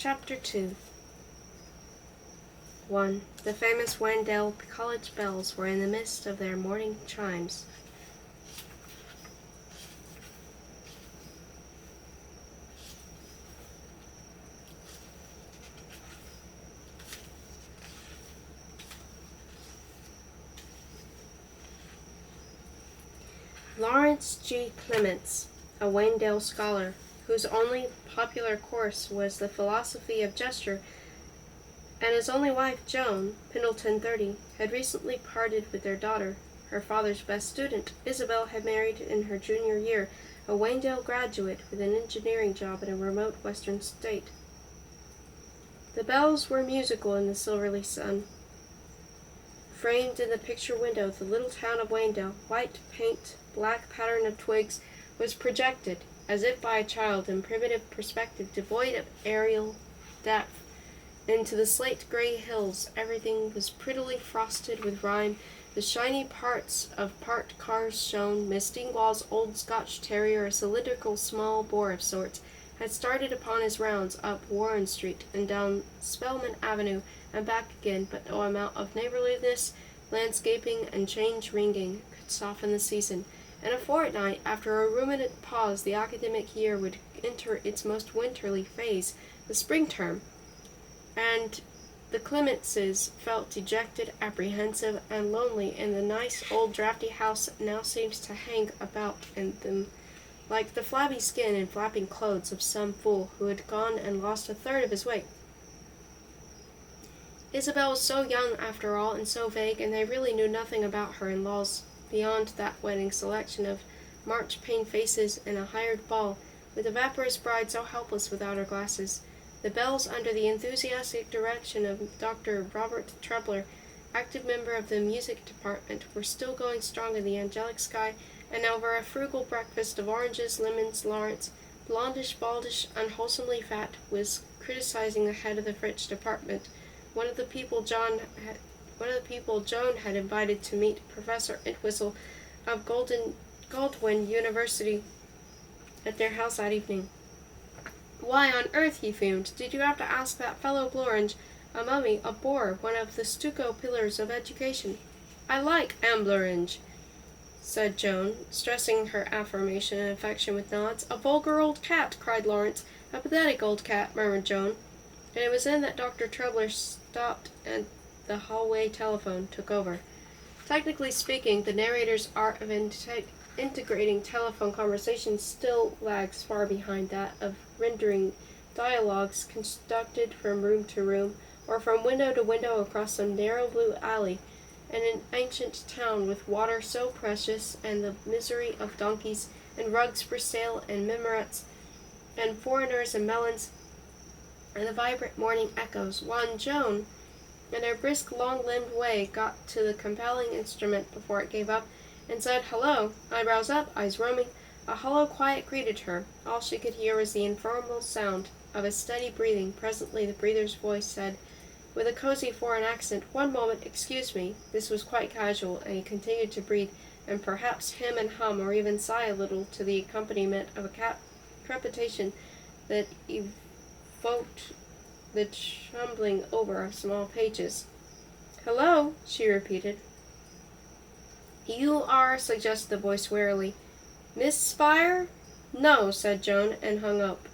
Chapter 2. 1. The famous Wendell College bells were in the midst of their morning chimes. Lawrence G. Clements, a Wendell scholar, whose only popular course was the philosophy of gesture, and his only wife, Joan, Pendleton 30, had recently parted with their daughter. Her father's best student, Isabel, had married in her junior year, a Wendell graduate with an engineering job in a remote western state. The bells were musical in the silvery sun. Framed in the picture window, the little town of Wendell, white paint, black pattern of twigs, was projected, as if by a child in primitive perspective, devoid of aerial depth. Into the slate-gray hills, everything was prettily frosted with rime. The shiny parts of parked cars shone. Miss Dingwall's old Scotch terrier, a cylindrical small boar of sorts, had started upon his rounds up Warren Street and down Spelman Avenue and back again, but no amount of neighborliness, landscaping, and change ringing could soften the season. In a fortnight, after a ruminant pause, the academic year would enter its most winterly phase, the spring term, and the Clementses felt dejected, apprehensive, and lonely in the nice old draughty house that now seems to hang about in them like the flabby skin and flapping clothes of some fool who had gone and lost a third of his weight. Isabel was so young after all, and so vague, and they really knew nothing about her in-laws beyond that wedding selection of marchpane faces and a hired ball, with a vaporous bride so helpless without her glasses. The bells, under the enthusiastic direction of Dr. Robert Trebler, active member of the music department, were still going strong in the angelic sky, and over a frugal breakfast of oranges, lemons, Lawrence, blondish, baldish, unwholesomely fat, was criticizing the head of the French department, one of the people Joan had invited to meet Professor Entwistle of Goldwyn University at their house that evening. "Why on earth," he fumed, "did you have to ask that fellow Blorange, a mummy, a bore, one of the stucco pillars of education?" "I like Blorange," said Joan, stressing her affirmation and affection with nods. "A vulgar old cat," cried Lawrence. "A pathetic old cat," murmured Joan. And it was then that Dr. Trebler stopped and the hallway telephone took over. Technically speaking, the narrator's art of integrating telephone conversations still lags far behind that of rendering dialogues conducted from room to room, or from window to window across some narrow blue alley in an ancient town with water so precious, and the misery of donkeys, and rugs for sale, and minarets, and foreigners, and melons, and the vibrant morning echoes, while Joan, in her brisk, long-limbed way, got to the compelling instrument before it gave up, and said, "Hello," eyebrows up, eyes roaming. A hollow quiet greeted her. All she could hear was the informal sound of a steady breathing. Presently the breather's voice said, with a cozy foreign accent, "1 moment, excuse me." This was quite casual, and he continued to breathe, and perhaps hem and hum, or even sigh a little, to the accompaniment of a crepitation that evoked the trembling over of small pages. "Hello," she repeated. "You are," suggested the voice wearily. "Miss Spire?" "No," said Joan, and hung up.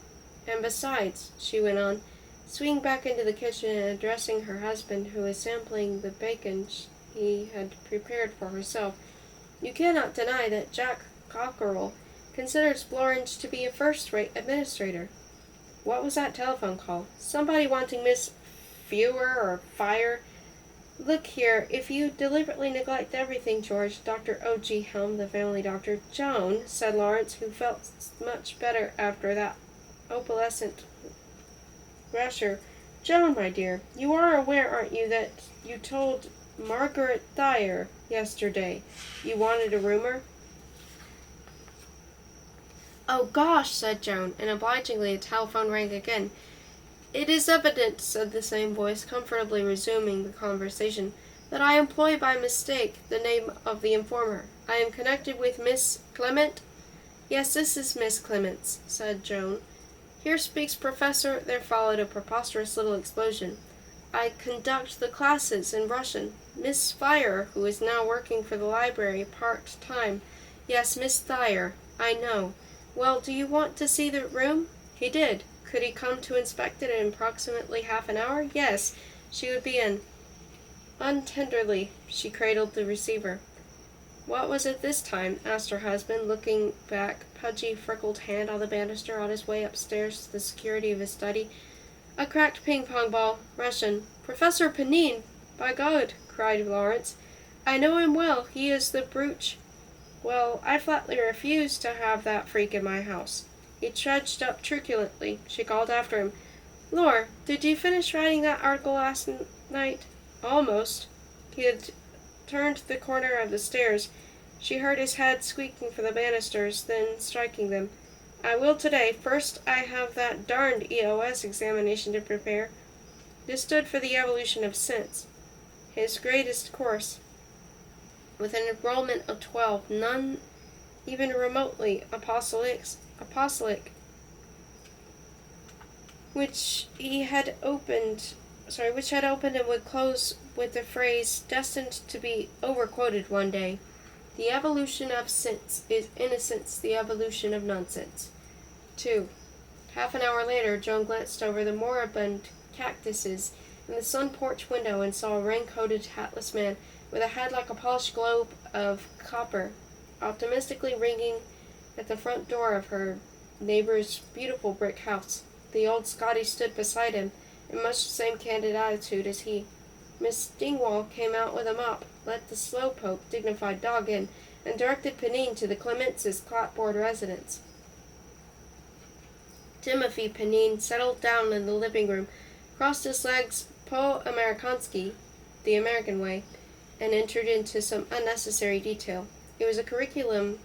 "And besides," she went on, swinging back into the kitchen and addressing her husband, who was sampling the bacon he had prepared for herself, "you cannot deny that Jack Cockerell considers Blorange to be a first-rate administrator. What was that telephone call? Somebody wanting Miss Fewer or Fire? Look here, if you deliberately neglect everything, George," Dr. O.G. Helm, the family doctor. "Joan," said Lawrence, who felt much better after that opalescent rasher. "Joan, my dear, you are aware, aren't you, that you told Margaret Thayer yesterday you wanted a roomer?" "Oh, gosh," said Joan, and obligingly the telephone rang again. "It is evident," said the same voice, comfortably resuming the conversation, "that I employ by mistake the name of the informer. I am connected with Miss Clement?" "Yes, this is Miss Clements," said Joan. Here speaks Professor. There followed a preposterous little explosion. I conduct the classes in Russian. Miss Thayer, who is now working for the library part-time. Yes, Miss Thayer. I know. Well, do you want to see the room? He did. Could he come to inspect it in approximately half an hour? Yes. She would be in. Untenderly, she cradled the receiver. What was it this time? Asked her husband, looking back, pudgy, freckled hand on the banister on his way upstairs to the security of his study. A cracked ping-pong ball. Russian. Professor Pnin! By God! Cried Lawrence. I know him well. He is the brooch. Well, I flatly refuse to have that freak in my house. He trudged up truculently. She called after him. Lore, did you finish writing that article last night? Almost. He had turned the corner of the stairs. She heard his head squeaking for the banisters, then striking them. I will today. First, I have that darned EOS examination to prepare. This stood for the evolution of sense. His greatest course. With an enrollment of 12, none even remotely apostolic, which had opened and would close with the phrase destined to be overquoted one day. The evolution of sense is innocence, the evolution of nonsense. 2. Half an hour later, Joan glanced over the moribund cactuses in the sun porch window and saw a rain-coated, hatless man with a head like a polished globe of copper, optimistically ringing at the front door of her neighbor's beautiful brick house. The old Scotty stood beside him, in much the same candid attitude as he. Miss Dingwall came out with a mop, let the slowpoke, dignified dog in, and directed Pnin to the Clemences' clapboard residence. Timothy Pnin settled down in the living room, crossed his legs po-Amerikansky, the American way, and entered into some unnecessary detail. It was a curriculum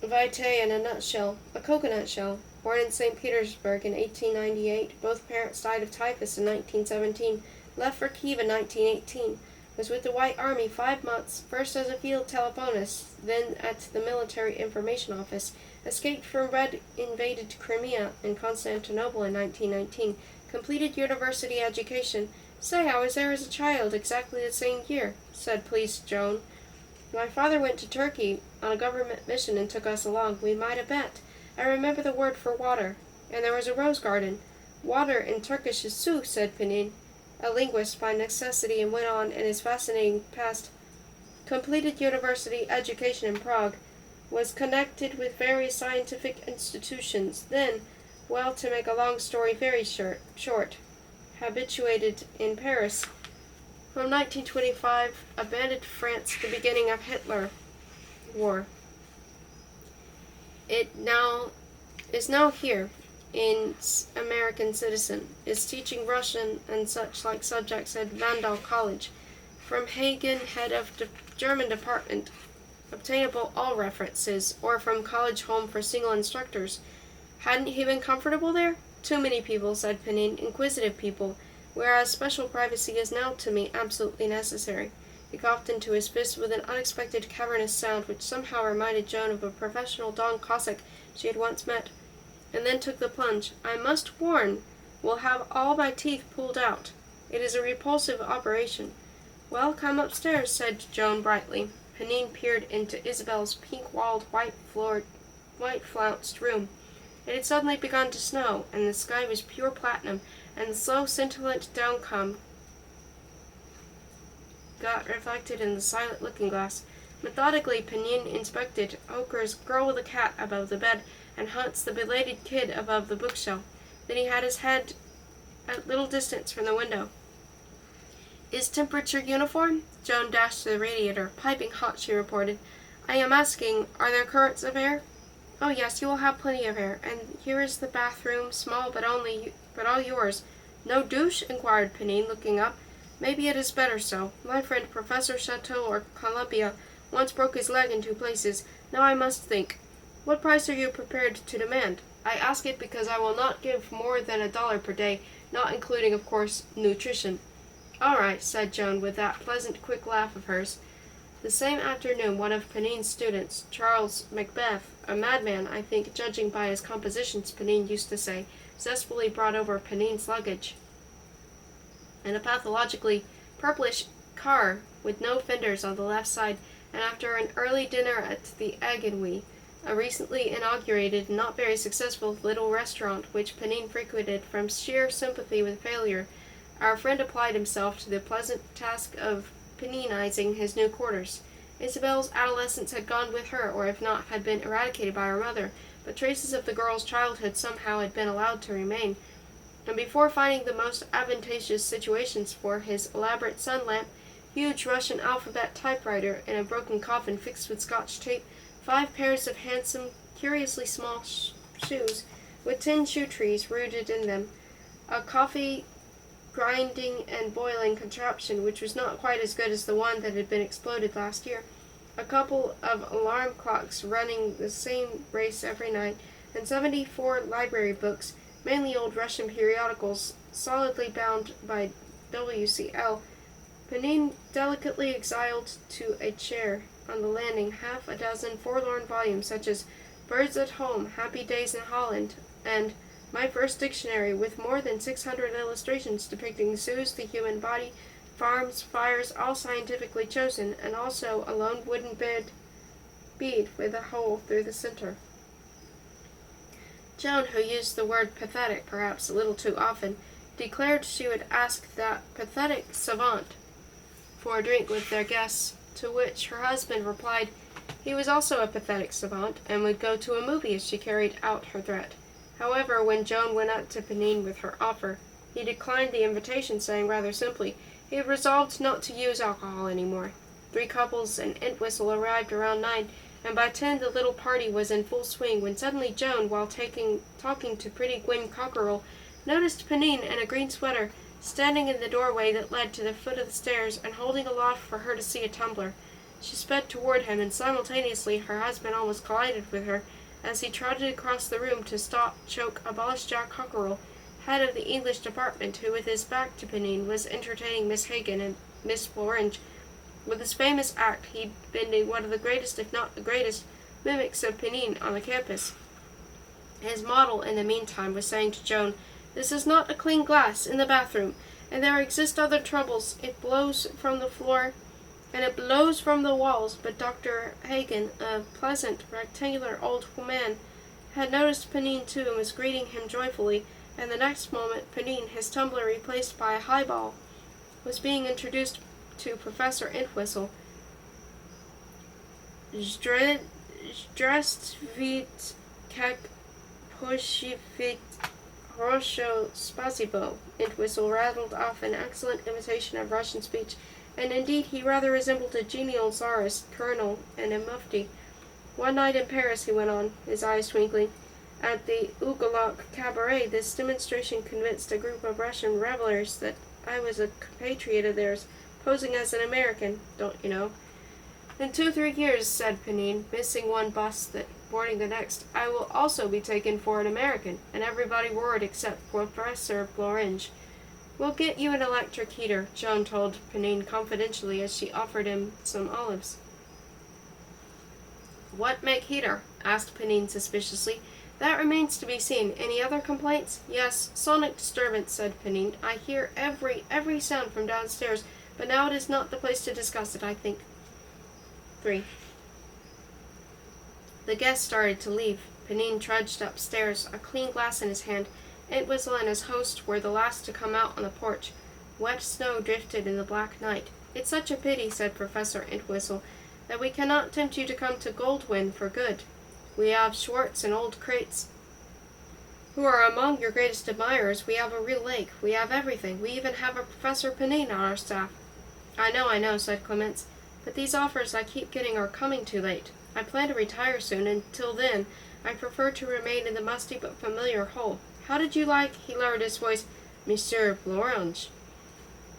vitae in a nutshell, a coconut shell. Born in St. Petersburg in 1898, both parents died of typhus in 1917, left for Kiev in 1918, was with the White Army 5 months, first as a field telephonist, then at the Military Information Office, escaped from Red-invaded Crimea and Constantinople in 1919, completed university education. Say, I was there as a child, exactly the same year, said pleased Joan. My father went to Turkey on a government mission and took us along. We might have met. I remember the word for water. And there was a rose garden. Water in Turkish is su, said Pnin, a linguist by necessity, and went on in his fascinating past. Completed university education in Prague. Was connected with various scientific institutions. Then, well, to make a long story very short, habituated in Paris. From 1925, abandoned France, the beginning of Hitler War. It is now here, in American citizen, is teaching Russian and such like subjects at Vandal College. From Hagen, head of German department, obtainable all references, or from College Home for single instructors. Hadn't he been comfortable there? Too many people, said Pnin, inquisitive people, whereas special privacy is now to me absolutely necessary. He coughed into his fist with an unexpected cavernous sound which somehow reminded Joan of a professional Don Cossack she had once met, and then took the plunge. I must warn, will have all my teeth pulled out. It is a repulsive operation. Well, come upstairs, said Joan brightly. Pnin peered into Isabel's pink-walled, white-flounced room. It had suddenly begun to snow, and the sky was pure platinum, and the slow scintillant downcome got reflected in the silent looking-glass. Methodically, Pnin inspected Ochre's Girl with a Cat above the bed, and Hunt's The Belated Kid above the bookshelf. Then he had his head at little distance from the window. Is temperature uniform? Joan dashed to the radiator. Piping hot, she reported. I am asking, are there currents of air? Oh yes, you will have plenty of air. And here is the bathroom, small but all yours. No douche? Inquired Pnin, looking up. Maybe it is better so. My friend Professor Chateau or Columbia once broke his leg in 2 places. Now I must think. What price are you prepared to demand? I ask it because I will not give more than $1 per day, not including, of course, nutrition. All right, said Joan with that pleasant, quick laugh of hers. The same afternoon, one of Pnin's students, Charles Macbeth, a madman, I think, judging by his compositions, Pnin used to say, zestfully brought over Pnin's luggage in a pathologically purplish car with no fenders on the left side, and after an early dinner at the Egg and We, a recently inaugurated, not very successful little restaurant which Pnin frequented from sheer sympathy with failure, our friend applied himself to the pleasant task of Pninizing his new quarters. Isabel's adolescence had gone with her, or if not, had been eradicated by her mother, but traces of the girl's childhood somehow had been allowed to remain. And before finding the most advantageous situations for his elaborate sun lamp, huge Russian alphabet typewriter in a broken coffin fixed with Scotch tape, 5 pairs of handsome, curiously small shoes with tin shoe trees rooted in them, a coffee grinding and boiling contraption which was not quite as good as the one that had been exploded last year, a couple of alarm clocks running the same race every night, and 74 library books, mainly old Russian periodicals, solidly bound by W.C.L. Pnin delicately exiled to a chair on the landing half a dozen forlorn volumes such as Birds at Home, Happy Days in Holland, and My First Dictionary, with more than 600 illustrations depicting zoos, the human body, farms, fires, all scientifically chosen, and also a lone wooden bead with a hole through the center. Joan, who used the word pathetic perhaps a little too often, declared she would ask that pathetic savant for a drink with their guests, to which her husband replied he was also a pathetic savant and would go to a movie if she carried out her threat. However, when Joan went up to Pnin with her offer, he declined the invitation, saying rather simply he had resolved not to use alcohol anymore. 3 couples and Entwistle arrived around 9, and by 10 the little party was in full swing, when suddenly Joan, while talking to pretty Gwyn Cockerell, noticed Pnin in a green sweater standing in the doorway that led to the foot of the stairs and holding aloft for her to see a tumbler. She sped toward him, and simultaneously her husband almost collided with her as he trotted across the room to stop, choke, abolish Jack Cockerell, head of the English department, who with his back to Pnin was entertaining Miss Hagan and Miss Florange. With his famous act, he'd been one of the greatest, if not the greatest, mimics of Pnin on the campus. His model, in the meantime, was saying to Joan, "This is not a clean glass in the bathroom, and there exist other troubles. It blows from the floor, and it blows from the walls." But Dr. Hagan, a pleasant, rectangular old man, had noticed Pnin too, and was greeting him joyfully, and the next moment Pnin, his tumbler replaced by a highball, was being introduced to Professor Entwistle. Здравствуйте, как поживаете? Хорошо, спасибо. Entwistle rattled off an excellent imitation of Russian speech, and indeed he rather resembled a genial czarist, colonel, and a mufti. "One night in Paris," he went on, his eyes twinkling, "at the Ugolok Cabaret, this demonstration convinced a group of Russian revelers that I was a compatriot of theirs, posing as an American, don't you know. In 2-3 years," said Pnin, missing one bus that boarding the next, "I will also be taken for an American," and everybody roared except Professor Florange. "We'll get you an electric heater," Joan told Pnin confidentially as she offered him some olives. "What make heater?" asked Pnin suspiciously. "That remains to be seen. Any other complaints?" "Yes, sonic disturbance," said Pnin. "I hear every sound from downstairs, but now it is not the place to discuss it, I think." 3. The guests started to leave. Pnin trudged upstairs, a clean glass in his hand. Entwistle and his host were the last to come out on the porch. Wet snow drifted in the black night. "It's such a pity," said Professor Entwistle, "that we cannot tempt you to come to Goldwyn for good. We have Schwartz and old Crates, who are among your greatest admirers. We have a real lake. We have everything. We even have a Professor Pnin on our staff." I know," said Clements, "but these offers I keep getting are coming too late. I plan to retire soon, and till then I prefer to remain in the musty but familiar hole. How did you like," he lowered his voice, "Monsieur Florange?"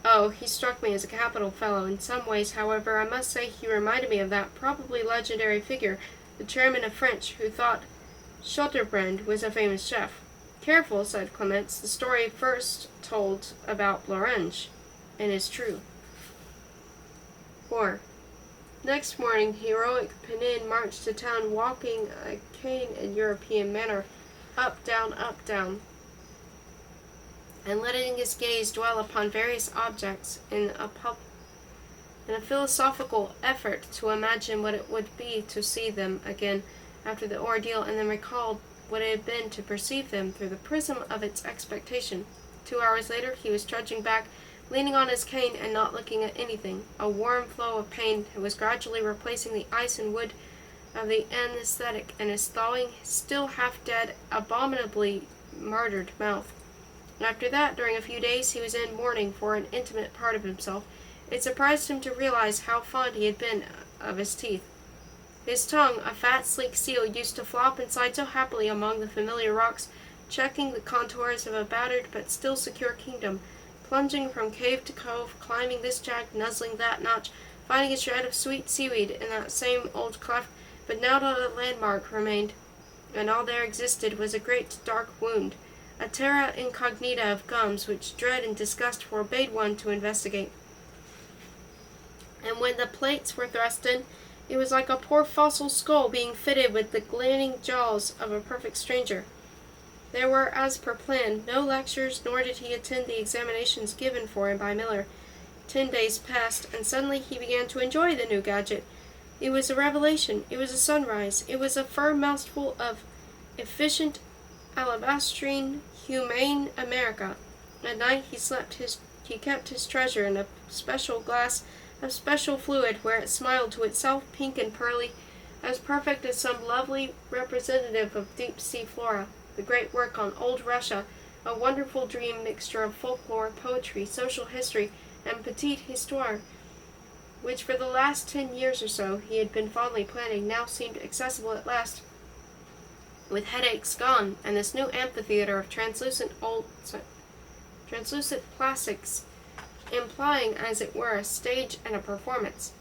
"Oh, he struck me as a capital fellow. In some ways, however, I must say he reminded me of that probably legendary figure, the chairman of French, who thought Schotterbrand was a famous chef." "Careful," said Clements. "The story first told about Florange, and is true." 4. Next morning, heroic Pnin marched to town, walking a cane in European manner, up, down, and letting his gaze dwell upon various objects in a philosophical effort to imagine what it would be to see them again after the ordeal, and then recalled what it had been to perceive them through the prism of its expectation. 2 hours later, he was trudging back, leaning on his cane and not looking at anything. A warm flow of pain was gradually replacing the ice and wood of the anesthetic, and his thawing, still half-dead, abominably martyred mouth. After that, during a few days, he was in mourning for an intimate part of himself. It surprised him to realize how fond he had been of his teeth. His tongue, a fat, sleek seal, used to flop inside so happily among the familiar rocks, checking the contours of a battered but still secure kingdom, plunging from cave to cove, climbing this jack, nuzzling that notch, finding a shred of sweet seaweed in that same old cleft, but now not a landmark remained, and all there existed was a great dark wound, a terra incognita of gums which dread and disgust forbade one to investigate. And when the plates were thrust in, it was like a poor fossil skull being fitted with the gleaming jaws of a perfect stranger. There were, as per plan, no lectures, nor did he attend the examinations given for him by Miller. 10 days passed, and suddenly he began to enjoy the new gadget. It was a revelation. It was a sunrise. It was a firm mouthful of efficient, alabastrine, humane America. At night he kept his treasure in a special glass of special fluid, where it smiled to itself, pink and pearly, as perfect as some lovely representative of deep-sea flora. The great work on Old Russia, a wonderful dream mixture of folklore, poetry, social history, and petite histoire, which for the last 10 years or so he had been fondly planning, now seemed accessible at last, with headaches gone, and this new amphitheater of translucent plastics, implying, as it were, a stage and a performance.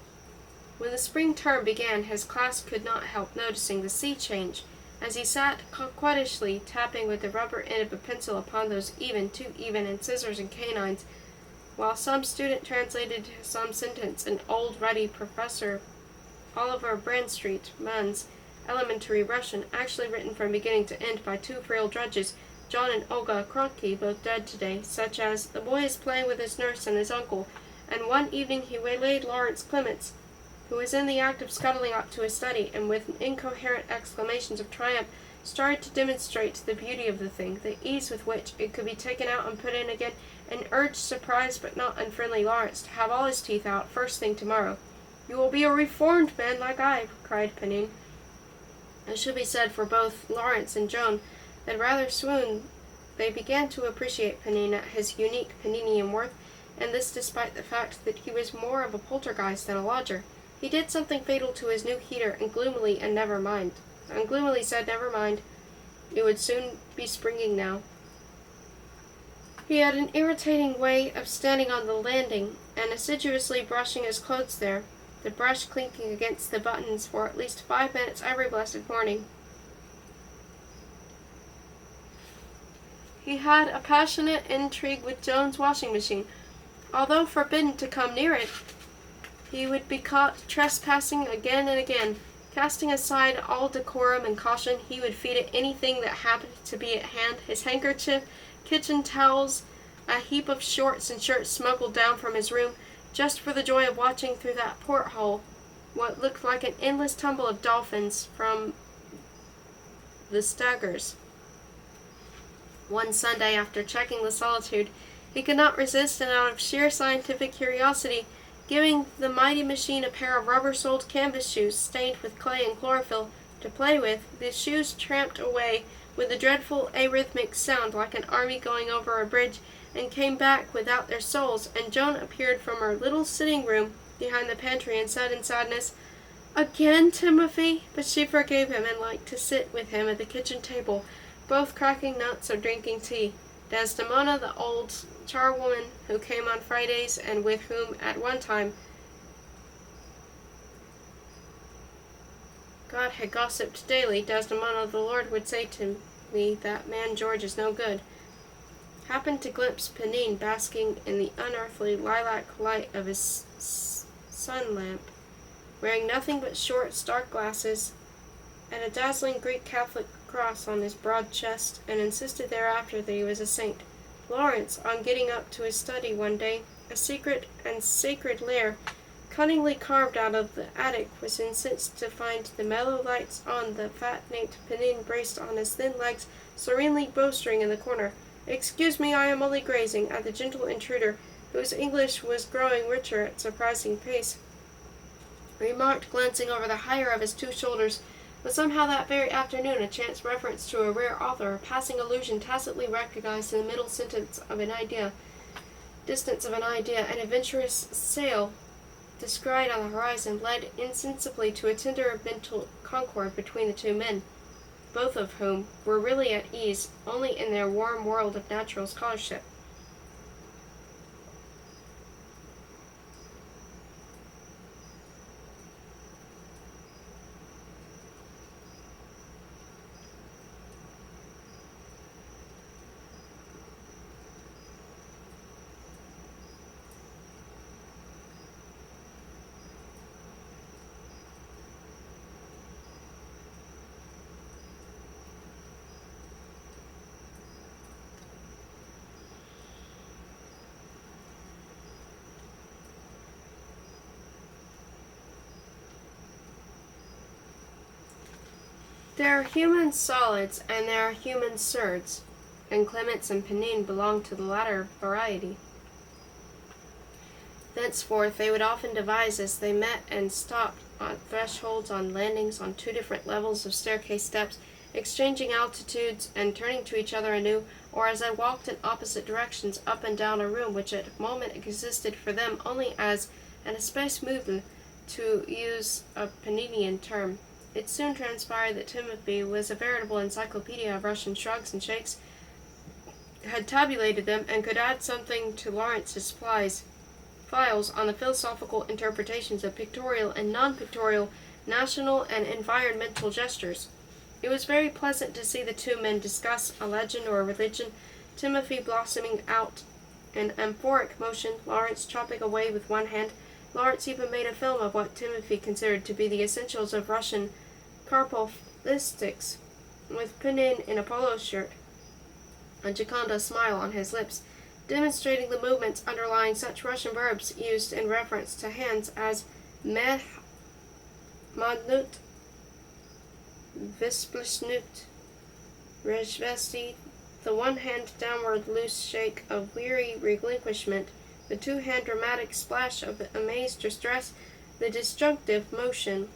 When the spring term began, his class could not help noticing the sea change, as he sat coquettishly tapping with the rubber end of a pencil upon those too even, and scissors and canines, while some student translated some sentence in old ruddy Professor Oliver Brandstreet Munn's elementary Russian, actually written from beginning to end by 2 frail drudges, John and Olga Krotky, both dead today, such as, "The boy is playing with his nurse and his uncle," and one evening he waylaid Lawrence Clements, who was in the act of scuttling up to his study, and with incoherent exclamations of triumph started to demonstrate the beauty of the thing, the ease with which it could be taken out and put in again, and urged surprised but not unfriendly Lawrence to have all his teeth out first thing tomorrow. "You will be a reformed man like I," cried Pnin. It should be said for both Lawrence and Joan that rather soon they began to appreciate Pnin at his unique Pninian worth, and this despite the fact that he was more of a poltergeist than a lodger. He did something fatal to his new heater, and gloomily said, never mind, it would soon be springing now. He had an irritating way of standing on the landing, and assiduously brushing his clothes there, the brush clinking against the buttons for at least 5 minutes every blessed morning. He had a passionate intrigue with Joan's washing machine. Although forbidden to come near it, he would be caught trespassing again and again. Casting aside all decorum and caution, he would feed it anything that happened to be at hand, his handkerchief, kitchen towels, a heap of shorts and shirts smuggled down from his room, just for the joy of watching through that porthole what looked like an endless tumble of dolphins from the Staggers. One Sunday, after checking the Solitude, he could not resist, and out of sheer scientific curiosity, giving the mighty machine a pair of rubber-soled canvas shoes stained with clay and chlorophyll to play with, the shoes tramped away with a dreadful arrhythmic sound like an army going over a bridge, and came back without their soles, and Joan appeared from her little sitting-room behind the pantry and said in sadness, "Again, Timothy?" But she forgave him and liked to sit with him at the kitchen table, both cracking nuts or drinking tea. Desdemona, the old charwoman who came on Fridays, and with whom at one time God had gossiped daily, "Desdemona, the Lord would say to me, that man George is no good," happened to glimpse Pnin basking in the unearthly lilac light of his sun lamp, wearing nothing but short, stark glasses and a dazzling Greek Catholic cross on his broad chest, and insisted thereafter that he was a saint. Lawrence, on getting up to his study one day, a secret and sacred lair cunningly carved out of the attic, was incensed to find the mellow lights on the fat-napped Pnin braced on his thin legs, serenely bowstring in the corner. "Excuse me, I am only grazing," at the gentle intruder, whose English was growing richer at surprising pace, remarked, glancing over the higher of his two shoulders. But somehow that very afternoon a chance reference to a rare author, a passing allusion tacitly recognized in the middle distance of an idea, an adventurous sail descried on the horizon, led insensibly to a tender mental concord between the two men, both of whom were really at ease only in their warm world of natural scholarship. There are human solids and there are human surds, and Clemens and Pnin belonged to the latter variety. Thenceforth they would often devise as they met and stopped on thresholds, on landings, on two different levels of staircase steps, exchanging altitudes and turning to each other anew, or as they walked in opposite directions up and down a room which at the moment existed for them only as an espace meuble, to use a Pninian term. It soon transpired that Timothy was a veritable encyclopedia of Russian shrugs and shakes, had tabulated them, and could add something to Lawrence's files on the philosophical interpretations of pictorial and non-pictorial national and environmental gestures. It was very pleasant to see the two men discuss a legend or a religion, Timothy blossoming out in amphoric motion, Lawrence chopping away with one hand. Lawrence even made a film of what Timothy considered to be the essentials of Russian carpalistics, with Pnin in a polo shirt, a jocund smile on his lips, demonstrating the movements underlying such Russian verbs used in reference to hands as meh, madnut, visplisnut, rezvesti, the one hand downward loose shake of weary relinquishment, the two-hand dramatic splash of amazed distress, the disjunctive motion,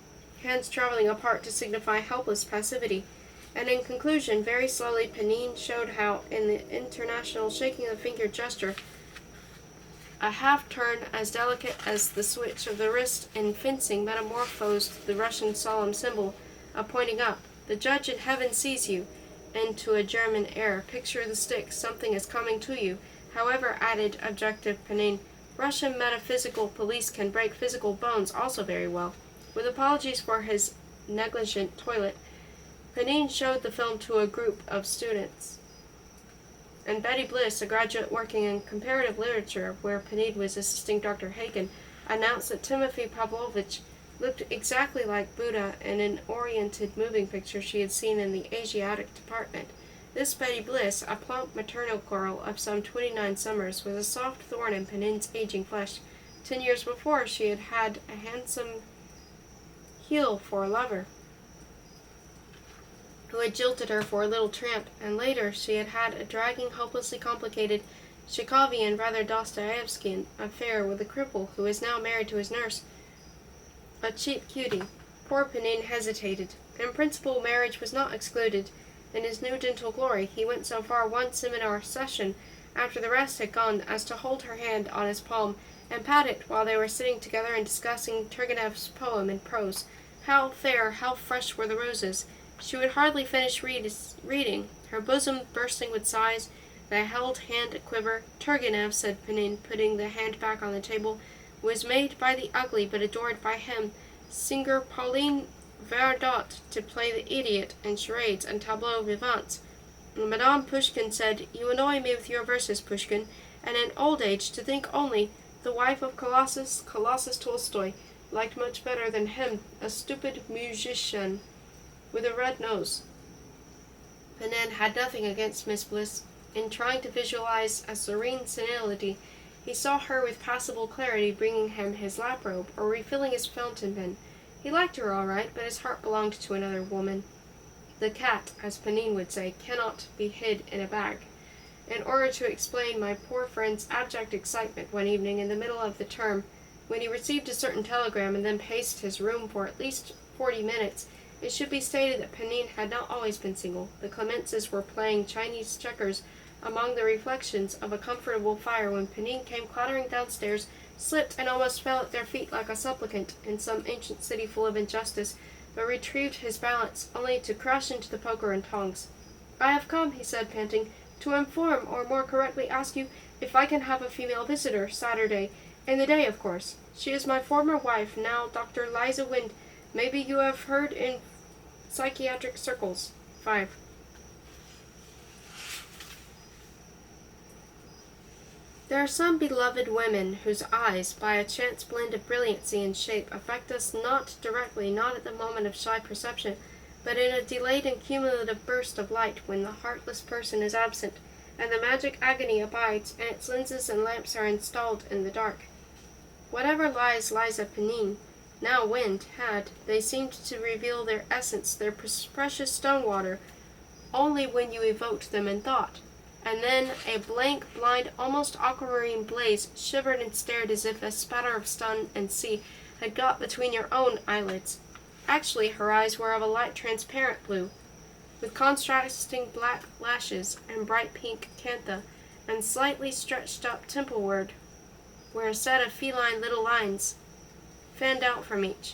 hands traveling apart to signify helpless passivity. And in conclusion, very slowly, Pnin showed how, in the international shaking of the finger gesture, a half-turn as delicate as the switch of the wrist in fencing metamorphosed the Russian solemn symbol of pointing up. "The judge in heaven sees you," into a German air. "Picture the stick, something is coming to you." However, added objective Pnin, Russian metaphysical police can break physical bones also very well. With apologies for his negligent toilet, Pnin showed the film to a group of students, and Betty Bliss, a graduate working in comparative literature where Pnin was assisting Dr. Hagen, announced that Timothy Pavlovich looked exactly like Buddha in an oriented moving picture she had seen in the Asiatic department. This Betty Bliss, a plump maternal girl of some 29 summers, was a soft thorn in Pnin's aging flesh. 10 years before she had had a handsome heel for a lover, who had jilted her for a little tramp, and later she had had a dragging, hopelessly complicated, Chekhovian, rather Dostoevskian affair with a cripple who is now married to his nurse, a cheap cutie. Poor Pnin hesitated. In principle, marriage was not excluded. In his new gentle glory, he went so far one seminar session after the rest had gone as to hold her hand on his palm and pat it while they were sitting together and discussing Turgenev's poem in prose. How fair, how fresh were the roses! She would hardly finish reading, her bosom bursting with sighs, the held hand a quiver. "Turgenev," said Pnin, putting the hand back on the table, "was made by the ugly but adored by him. Singer Pauline Verdot to play the idiot in charades and tableaux vivants. Madame Pushkin said, 'You annoy me with your verses, Pushkin,' and in old age, to think only, the wife of Colossus Tolstoy, liked much better than him, a stupid musician with a red nose. Pnin had nothing against Miss Bliss. In trying to visualize a serene senility, he saw her with passable clarity bringing him his lap robe or refilling his fountain pen. He liked her all right, but his heart belonged to another woman. The cat, as Pnin would say, cannot be hid in a bag. In order to explain my poor friend's abject excitement one evening in the middle of the term, when he received a certain telegram and then paced his room for at least 40 minutes, it should be stated that Pnin had not always been single. The Clemences were playing Chinese checkers among the reflections of a comfortable fire when Pnin came clattering downstairs, slipped and almost fell at their feet like a supplicant in some ancient city full of injustice, but retrieved his balance, only to crash into the poker and tongs. "I have come," he said, panting, "to inform, or more correctly ask you, if I can have a female visitor Saturday, in the day, of course. She is my former wife, now Dr. Liza Wind. Maybe you have heard in psychiatric circles. 5. There are some beloved women whose eyes, by a chance blend of brilliancy and shape, affect us not directly, not at the moment of shy perception, but in a delayed and cumulative burst of light when the heartless person is absent, and the magic agony abides, and its lenses and lamps are installed in the dark. Whatever lies Liza Pnin, now Wind, had, they seemed to reveal their essence, their precious stone water, only when you evoked them in thought. And then a blank, blind, almost aquamarine blaze shivered and stared as if a spatter of sun and sea had got between your own eyelids. Actually, her eyes were of a light transparent blue, with contrasting black lashes and bright pink cantha, and slightly stretched up templeward, where a set of feline little lines fanned out from each.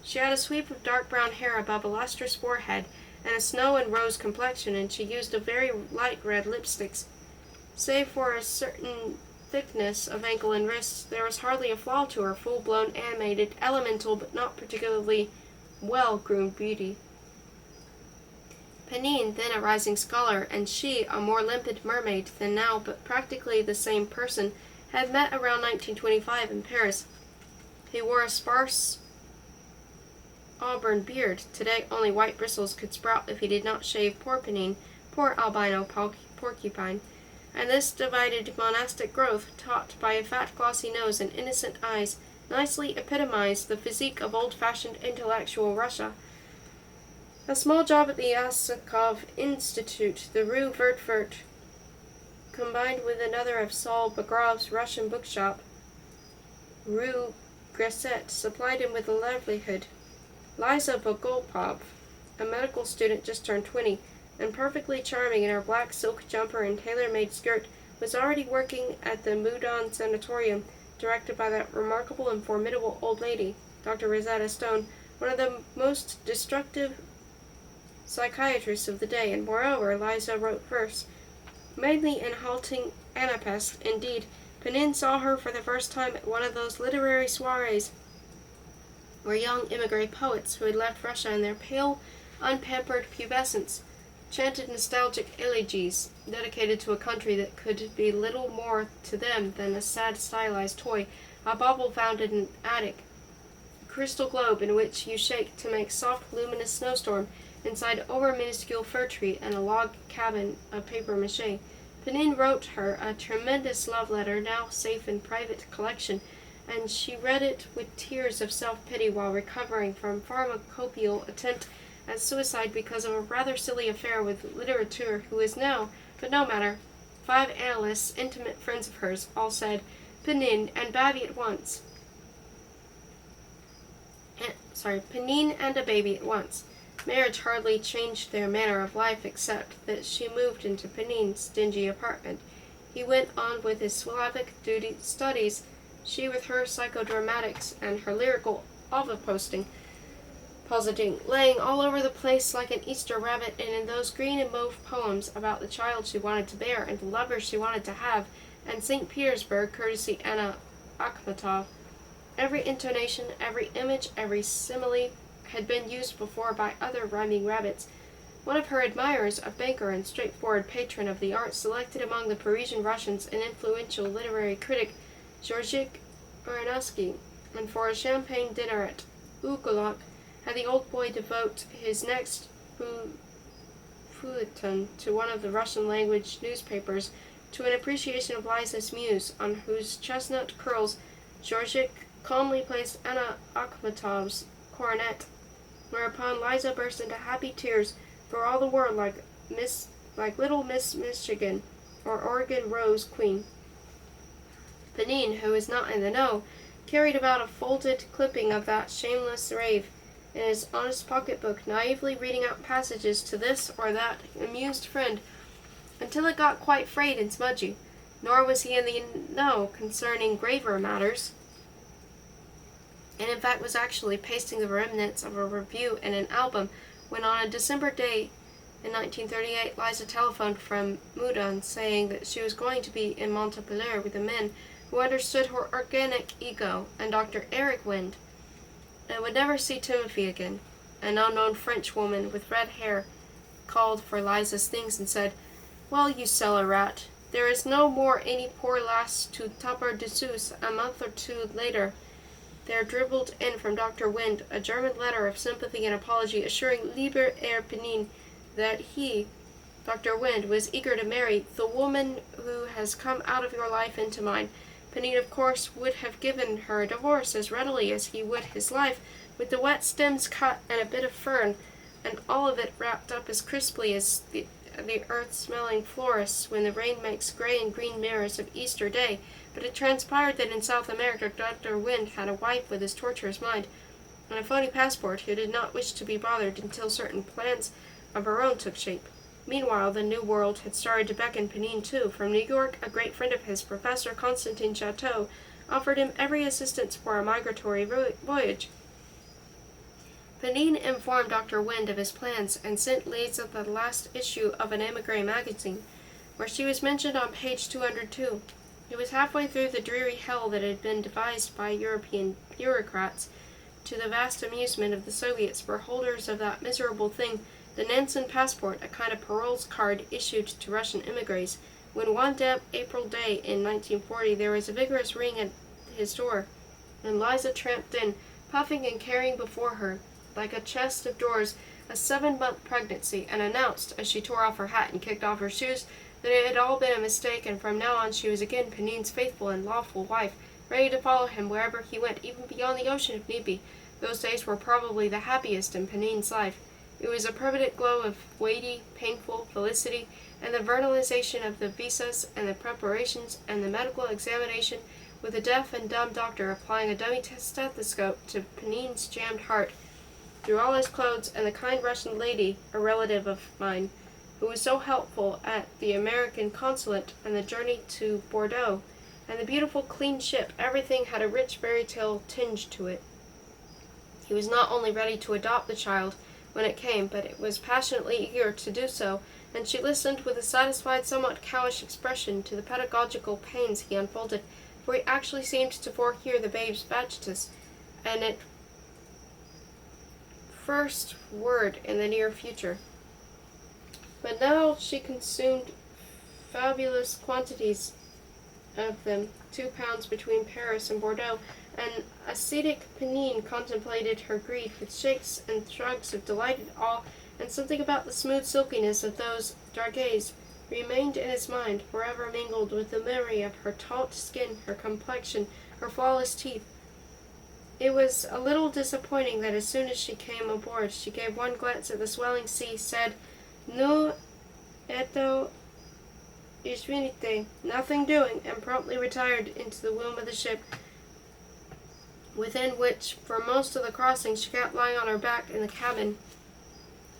She had a sweep of dark brown hair above a lustrous forehead, and a snow and rose complexion, and she used a very light red lipsticks. Save for a certain thickness of ankle and wrist, there was hardly a flaw to her full-blown, animated, elemental, but not particularly well-groomed beauty. Pnin, then a rising scholar, and she, a more limpid mermaid than now, but practically the same person, had met around 1925 in Paris. He wore a sparse auburn beard. Today only white bristles could sprout if he did not shave. Poor Pnin, poor albino porcupine. And this divided monastic growth, topped by a fat glossy nose and innocent eyes, nicely epitomized the physique of old-fashioned intellectual Russia. A small job at the Yasakov Institute, the Rue Vertvert, combined with another of Saul Bagrov's Russian bookshop, Rue Gresset, supplied him with a livelihood. Liza Bogolpov, a medical student just turned 20, and perfectly charming in her black silk jumper and tailor-made skirt, was already working at the Moudon Sanatorium, directed by that remarkable and formidable old lady, Dr. Rosetta Stone, one of the most destructive psychiatrists of the day, and moreover, Liza wrote verse, mainly in halting Anapest. Indeed, Pnin saw her for the first time at one of those literary soirees where young émigré poets who had left Russia in their pale, unpampered pubescence chanted nostalgic elegies dedicated to a country that could be little more to them than a sad stylized toy, a bauble found in an attic, a crystal globe in which you shake to make soft, luminous snowstorm inside over-minuscule fir tree and a log cabin of papier-mâché. Pnin wrote her a tremendous love letter, now safe in private collection, and she read it with tears of self-pity while recovering from pharmacopoeial attempt at suicide because of a rather silly affair with literature who is now, but no matter. 5 analysts, intimate friends of hers, all said, Pnin and Babby at once. Pnin and a baby at once. Marriage hardly changed their manner of life except that she moved into Pnin's dingy apartment. He went on with his Slavic studies, she with her psychodramatics and her lyrical positing, laying all over the place like an Easter rabbit, and in those green and mauve poems about the child she wanted to bear and the lover she wanted to have, and St. Petersburg, courtesy Anna Akhmatov. Every intonation, every image, every simile had been used before by other rhyming rabbits. One of her admirers, a banker and straightforward patron of the arts, selected among the Parisian Russians an influential literary critic, Georgik Uranovsky, and for a champagne dinner at Ugolok had the old boy devote his next feuilleton to one of the Russian-language newspapers, to an appreciation of Liza's muse, on whose chestnut curls Georgik calmly placed Anna Akhmatov's coronet, whereupon Liza burst into happy tears, for all the world like little Miss Michigan, or Oregon Rose Queen. Pnin, who was not in the know, carried about a folded clipping of that shameless rave in his honest pocketbook, naively reading out passages to this or that amused friend, until it got quite frayed and smudgy. Nor was he in the know concerning graver matters, and in fact was actually pasting the remnants of a review in an album, when on a December day in 1938 Liza telephoned from Meudon saying that she was going to be in Montpellier with the men who understood her organic ego and Dr. Eric Wind, and would never see Timothy again. An unknown French woman with red hair called for Liza's things and said, "Well, you cellar rat, there is no more any poor lass to tupper de sous." A month or two later there dribbled in from Dr. Wind a German letter of sympathy and apology, assuring Lieber Herr Pnin that he, Dr. Wind, was eager to marry the woman who has come out of your life into mine. Pnin, of course, would have given her a divorce as readily as he would his life, with the wet stems cut and a bit of fern, and all of it wrapped up as crisply as the earth-smelling florists when the rain makes gray and green mirrors of Easter Day. But it transpired that in South America Dr. Wind had a wife with his tortuous mind, and a phony passport, who did not wish to be bothered until certain plans of her own took shape. Meanwhile, the New World had started to beckon Pnin too. From New York, a great friend of his, Professor Constantin Chateau, offered him every assistance for a migratory voyage. Pnin informed Dr. Wind of his plans, and sent Liza the last issue of an émigré magazine, where she was mentioned on page 202. It was halfway through the dreary hell that had been devised by European bureaucrats, to the vast amusement of the Soviets, for holders of that miserable thing, the Nansen passport, a kind of paroles card issued to Russian émigrés, when one damp April day in 1940 there was a vigorous ring at his door, and Liza tramped in, puffing and carrying before her, like a chest of drawers, a 7-month pregnancy, and announced, as she tore off her hat and kicked off her shoes, that it had all been a mistake, and from now on she was again Pnin's faithful and lawful wife, ready to follow him wherever he went, even beyond the ocean if need be. Those days were probably the happiest in Pnin's life. It was a permanent glow of weighty, painful felicity, and the vernalization of the visas and the preparations and the medical examination, with a deaf and dumb doctor applying a dummy stethoscope to Pnin's jammed heart, through all his clothes, and the kind Russian lady, a relative of mine, who was so helpful at the American consulate and the journey to Bordeaux, and the beautiful clean ship. Everything had a rich fairy tale tinge to it. He was not only ready to adopt the child when it came, but it was passionately eager to do so, and she listened with a satisfied, somewhat cowish expression to the pedagogical pains he unfolded, for he actually seemed to forehear the babe's vagitus, and its first word in the near future. But now she consumed fabulous quantities of them, 2 pounds between Paris and Bordeaux, and ascetic Pnin contemplated her grief with shakes and shrugs of delighted awe, and something about the smooth silkiness of those dragees remained in his mind, forever mingled with the memory of her taut skin, her complexion, her flawless teeth. It was a little disappointing that as soon as she came aboard, she gave one glance at the swelling sea, said, "Nu, eto izvinite," nothing doing, and promptly retired into the womb of the ship, within which, for most of the crossing, she kept lying on her back in the cabin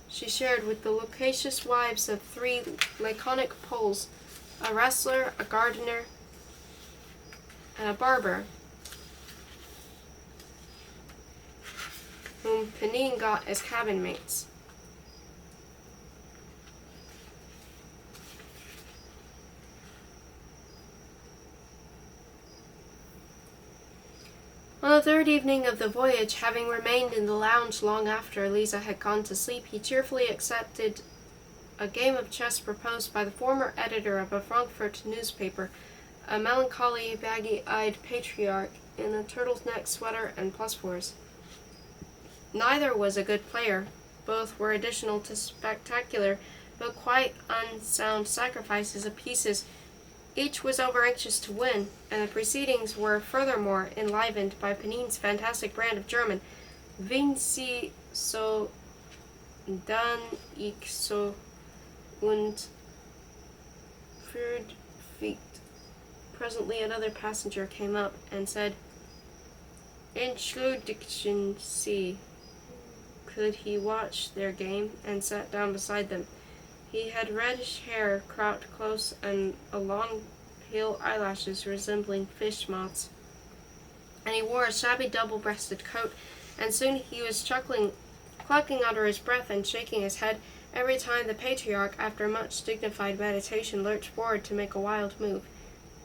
she shared with the loquacious wives of 3 laconic Poles, a wrestler, a gardener, and a barber, whom Pnin got as cabin mates. On the 3rd evening of the voyage, having remained in the lounge long after Liza had gone to sleep, he cheerfully accepted a game of chess proposed by the former editor of a Frankfurt newspaper, a melancholy, baggy-eyed patriarch in a turtleneck sweater and +4s. Neither was a good player. Both were additional to spectacular, but quite unsound sacrifices of pieces. Each was over-anxious to win, and the proceedings were furthermore enlivened by Pnin's fantastic brand of German, Vinci so, dann ich so, und führt feet. Presently another passenger came up and said, Entschuldigen Sie. Could he watch their game, and sat down beside them. He had reddish hair cropped close and a long, pale eyelashes resembling fish moths, and he wore a shabby double-breasted coat, and soon he was clucking under his breath and shaking his head every time the patriarch, after much dignified meditation, lurched forward to make a wild move.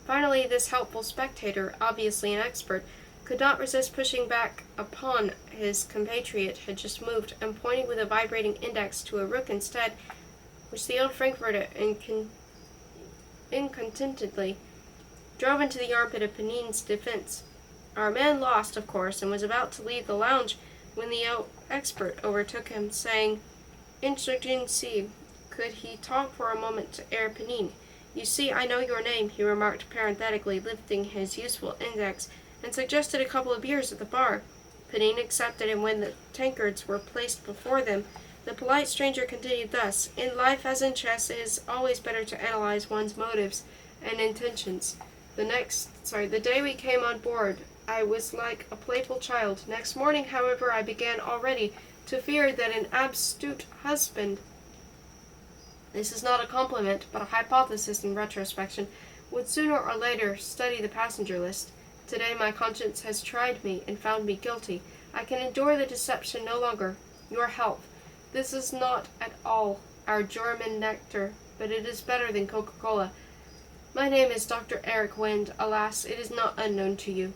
Finally, this helpful spectator, obviously an expert, could not resist pushing back upon his compatriot had just moved, and pointing with a vibrating index to a rook instead, which the old Frankfurter incontentedly drove into the armpit of Pnin's defense. Our man lost, of course, and was about to leave the lounge when the expert overtook him, saying, Entschuldigen Sie, could he talk for a moment to Herr Pnin? You see, I know your name, he remarked parenthetically, lifting his useful index, and suggested a couple of beers at the bar. Pnin accepted, and when the tankards were placed before them, the polite stranger continued thus, In life as in chess, it is always better to analyze one's motives and intentions. The day we came on board, I was like a playful child. Next morning, however, I began already to fear that an abstruse husband, this is not a compliment, but a hypothesis in retrospection, would sooner or later study the passenger list. Today my conscience has tried me and found me guilty. I can endure the deception no longer. Your health. This is not at all our German nectar, but it is better than Coca-Cola. My name is Dr. Eric Wind. Alas, it is not unknown to you.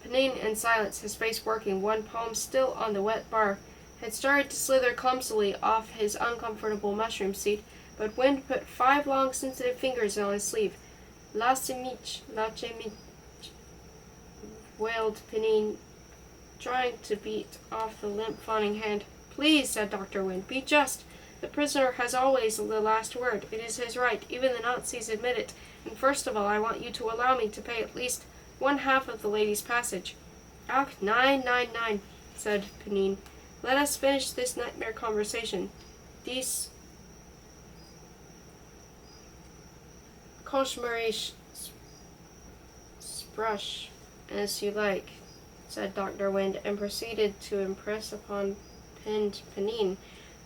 Pnin, in silence, his face working, one palm still on the wet bar, had started to slither clumsily off his uncomfortable mushroom seat, but Wind put 5 long, sensitive fingers on his sleeve. Lasse mich, wailed Pnin, trying to beat off the limp, fawning hand. Please, said Dr. Wind, be just. The prisoner has always the last word. It is his right. Even the Nazis admit it. And first of all, I want you to allow me to pay at least 1/2 of the lady's passage. Ach, nein, said Pnin. Let us finish this nightmare conversation. Dies Koschmarisch Spruch, as you like, said Dr. Wind, and proceeded to impress upon Pnin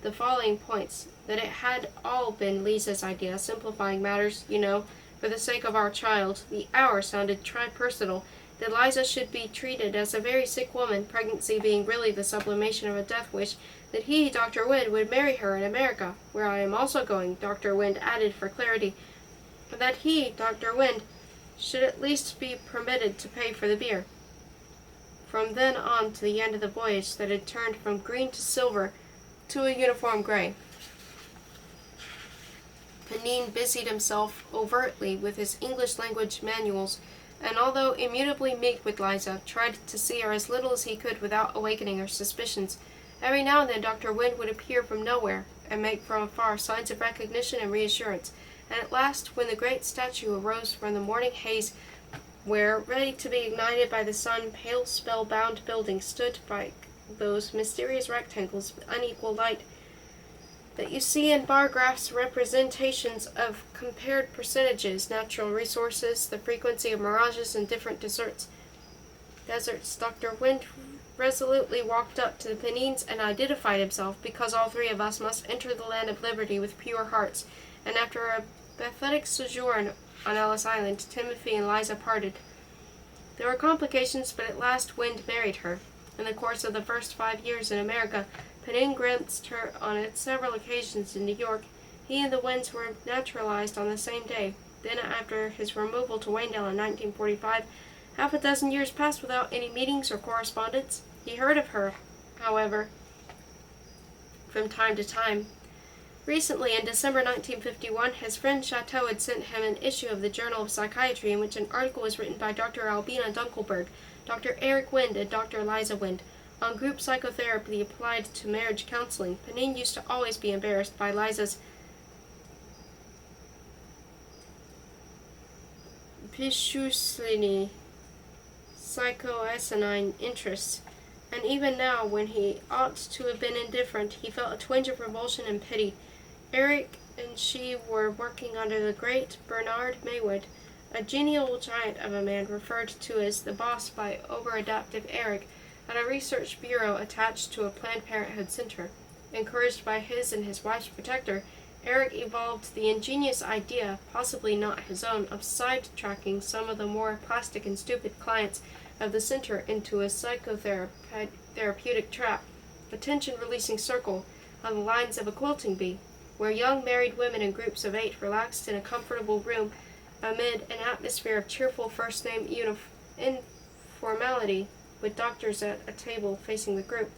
the following points, that it had all been Lisa's idea, simplifying matters, you know, for the sake of our child. The hour sounded tripersonal, that Liza should be treated as a very sick woman, pregnancy being really the sublimation of a death wish, that he, Dr. Wind, would marry her in America, where I am also going, Dr. Wind added for clarity, that he, Dr. Wind, should at least be permitted to pay for the beer. From then on to the end of the voyage that had turned from green to silver to a uniform gray, Pnin busied himself overtly with his English language manuals, and although immutably meek with Liza, tried to see her as little as he could without awakening her suspicions. Every now and then Dr. Wind would appear from nowhere, and make from afar signs of recognition and reassurance, and at last, when the great statue arose from the morning haze, where, ready to be ignited by the sun, pale spell-bound buildings stood by those mysterious rectangles with unequal light that you see in bar graphs, representations of compared percentages, natural resources, the frequency of mirages and different deserts. Dr. Wind resolutely walked up to the Pennines and identified himself, because all 3 of us must enter the land of liberty with pure hearts, and after a pathetic sojourn on Ellis Island, Timothy and Liza parted. There were complications, but at last Wind married her. In the course of the first 5 years in America, Pnin glimpsed her on several occasions in New York. He and the Winds were naturalized on the same day. Then, after his removal to Wayndale in 1945, half a dozen years passed without any meetings or correspondence. He heard of her, however, from time to time. Recently, in December 1951, his friend Chateau had sent him an issue of the Journal of Psychiatry in which an article was written by Dr. Albina Dunkelberg. Dr. Eric Wind and Dr. Eliza Wind. On group psychotherapy applied to marriage counseling, Pnin used to always be embarrassed by Liza's Pishuslini psychoasinine interests, and even now, when he ought to have been indifferent, he felt a twinge of revulsion and pity. Eric and she were working under the great Bernard Maywood, a genial giant of a man referred to as the boss by over-adaptive Eric, at a research bureau attached to a Planned Parenthood center. Encouraged by his and his wife's protector, Eric evolved the ingenious idea, possibly not his own, of sidetracking some of the more plastic and stupid clients of the center into a psychotherapeutic trap, a tension-releasing circle on the lines of a quilting bee, where young married women in groups of 8 relaxed in a comfortable room amid an atmosphere of cheerful first-name informality, with doctors at a table facing the group,